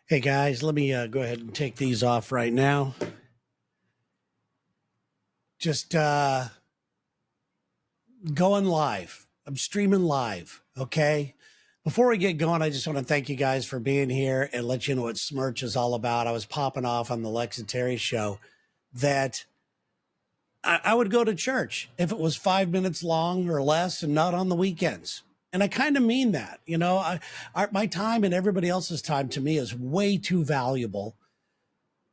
Hey guys, let me go ahead and take these off right now. Just going live. I'm streaming live. Okay. Before we get going, I just want to thank you guys for being here and let you know what SCHMURCH is all about. I was popping off on the Lex and Terry show that I would go to church if it was 5 minutes long or less and not on the weekends. And I kind of mean that. My time and everybody else's time to me is way too valuable.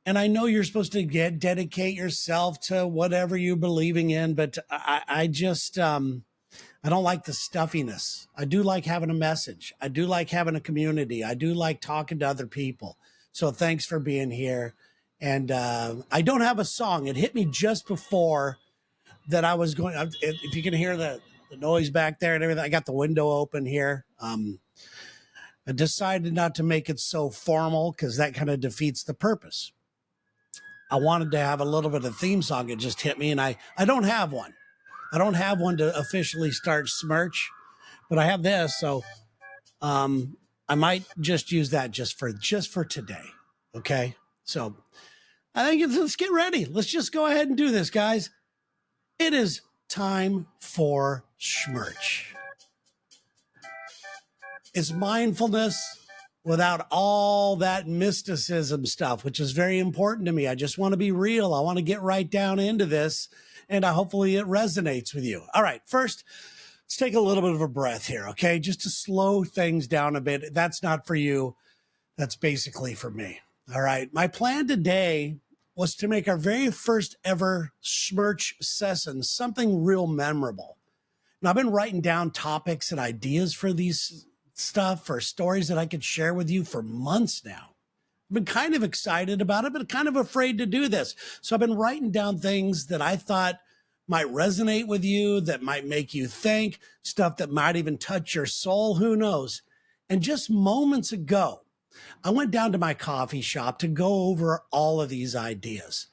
And I know you're supposed to dedicate yourself to whatever you're believing in, but I just I don't like the stuffiness. I do like having a message. I do like having a community. I do like talking to other people. So thanks for being here. And I don't have a song. It hit me just before that I was going. If you can hear the noise back there and everything, I got the window open here. I decided not to make it so formal because that kind of defeats the purpose. I wanted to have a little bit of theme song. It just hit me, and I don't have one. I don't have one to officially start SCHMURCH, but I have this, so I might just use that just for today. Okay, so I think let's get ready. Let's just go ahead and do this, guys. It is time for SCHMURCH. It's mindfulness without all that mysticism stuff, which is very important to me. I just want to be real. I want to get right down into this, and hopefully it resonates with you. All right, first, let's take a little bit of a breath here, okay? Just to slow things down a bit. That's not for you. That's basically for me. All right, my plan today was to make our very first ever SCHMURCH session something real memorable. Now, I've been writing down topics and ideas for these stuff, for stories that I could share with you for months now. I've been kind of excited about it, but kind of afraid to do this. So I've been writing down things that I thought might resonate with you, that might make you think, stuff that might even touch your soul. Who knows? And just moments ago, I went down to my coffee shop to go over all of these ideas.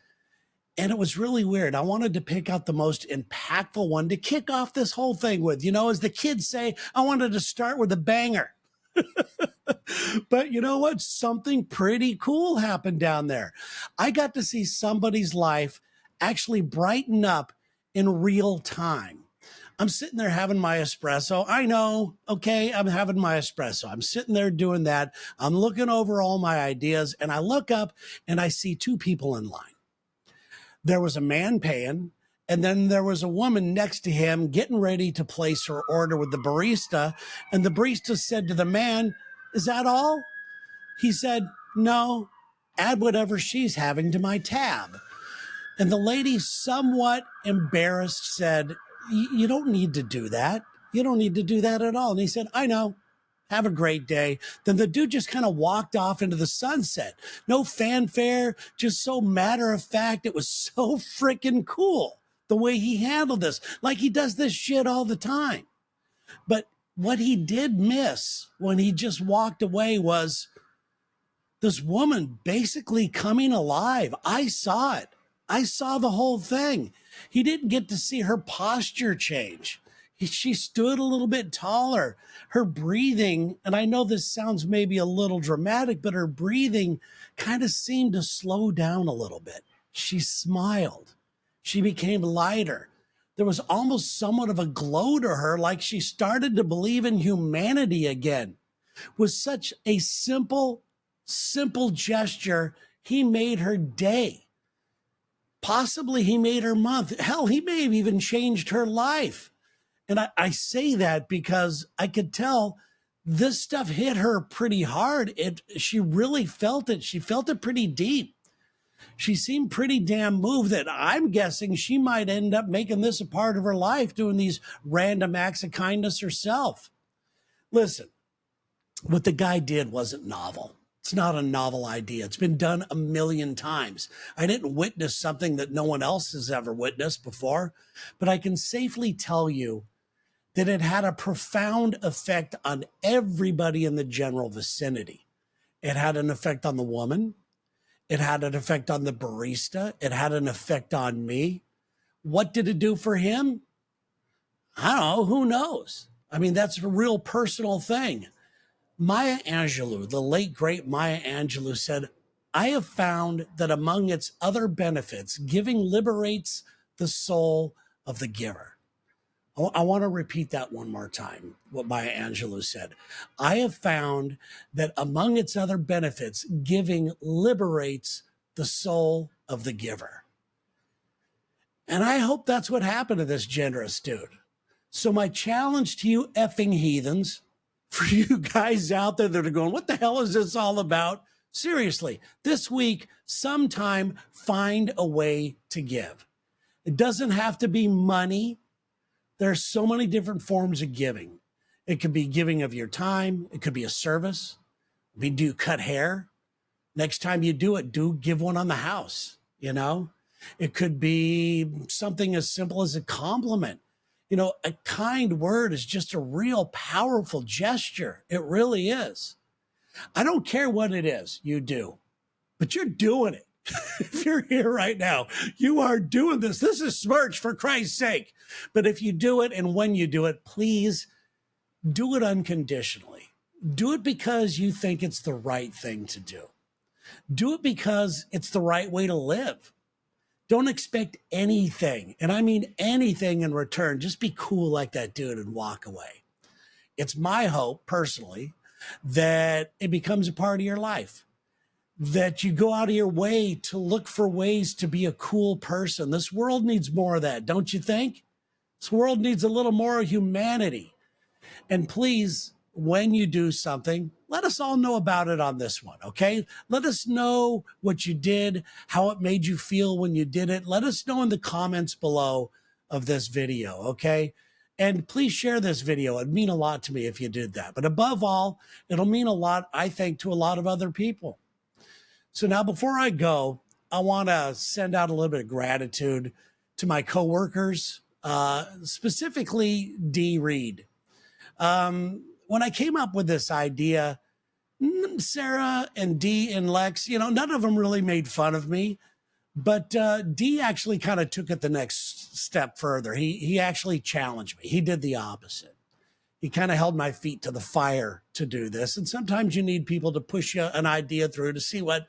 And it was really weird. I wanted to pick out the most impactful one to kick off this whole thing with. As the kids say, I wanted to start with a banger. But you know what? Something pretty cool happened down there. I got to see somebody's life actually brighten up in real time. I'm sitting there having my espresso. I know, okay, I'm having my espresso. I'm sitting there doing that. I'm looking over all my ideas, and I look up and I see two people in line. There was a man paying, and then there was a woman next to him getting ready to place her order with the barista. And the barista said to the man, "Is that all?" He said, "No, add whatever she's having to my tab." And the lady, somewhat embarrassed, said, "You don't need to do that. You don't need to do that at all." And he said, "I know. Have a great day." Then the dude just kind of walked off into the sunset. No fanfare, just so matter of fact. It was so freaking cool the way he handled this. Like he does this shit all the time. But what he did miss when he just walked away was this woman basically coming alive. I saw it. I saw the whole thing. He didn't get to see her posture change. She stood a little bit taller. Her breathing, and I know this sounds maybe a little dramatic, but her breathing kind of seemed to slow down a little bit. She smiled. She became lighter. There was almost somewhat of a glow to her, like she started to believe in humanity again. With such a simple gesture, he made her day. Possibly he made her month. Hell, he may have even changed her life. And I say that because I could tell this stuff hit her pretty hard. She really felt it. She felt it pretty deep. She seemed pretty damn moved that I'm guessing she might end up making this a part of her life, doing these random acts of kindness herself. Listen, what the guy did wasn't novel. It's not a novel idea. It's been done a million times. I didn't witness something that no one else has ever witnessed before, but I can safely tell you that it had a profound effect on everybody in the general vicinity. It had an effect on the woman. It had an effect on the barista. It had an effect on me. What did it do for him? I don't know. Who knows? I mean, that's a real personal thing. Maya Angelou, the late great Maya Angelou, said, I have found that among its other benefits, giving liberates the soul of the giver. I want to repeat that one more time, what Maya Angelou said. I have found that among its other benefits, giving liberates the soul of the giver. And I hope that's what happened to this generous dude. So my challenge to you effing heathens, for you guys out there that are going, what the hell is this all about? Seriously, this week, sometime find a way to give. It doesn't have to be money. There's so many different forms of giving. It could be giving of your time. It could be a service. We do cut hair. Next time you do it, give one on the house, you know? It could be something as simple as a compliment. You know, a kind word is just a real powerful gesture. It really is. I don't care what it is you do, but you're doing it. If you're here right now, you are doing this. This is SCHMURCH, for Christ's sake. But if you do it and when you do it, please do it unconditionally. Do it because you think it's the right thing to do. Do it because it's the right way to live. Don't expect anything, and I mean anything in return. Just be cool like that dude and walk away. It's my hope, personally, that it becomes a part of your life, that you go out of your way to look for ways to be a cool person. This world needs more of that, don't you think? This world needs a little more humanity. And please, when you do something, let us all know about it on this one, okay? Let us know what you did, how it made you feel when you did it. Let us know in the comments below of this video, okay? And please share this video. It'd mean a lot to me if you did that. But above all, it'll mean a lot, I think, to a lot of other people. So now before I go, I want to send out a little bit of gratitude to my coworkers, specifically Dee Reed. When I came up with this idea, Sarah and Dee and Lex, you know, none of them really made fun of me, but Dee actually kind of took it the next step further. He actually challenged me. He did the opposite. He kind of held my feet to the fire to do this. And sometimes you need people to push you an idea through to see what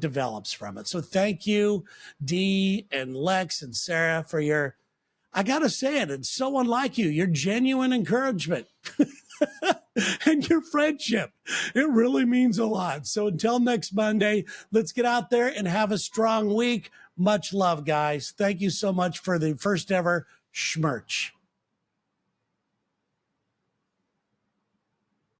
develops from it. So thank you, Dee and Lex and Sarah, for your, I got to say it, it's so unlike you, your genuine encouragement and your friendship. It really means a lot. So until next Monday, let's get out there and have a strong week. Much love, guys. Thank you so much for the first ever SCHMURCH.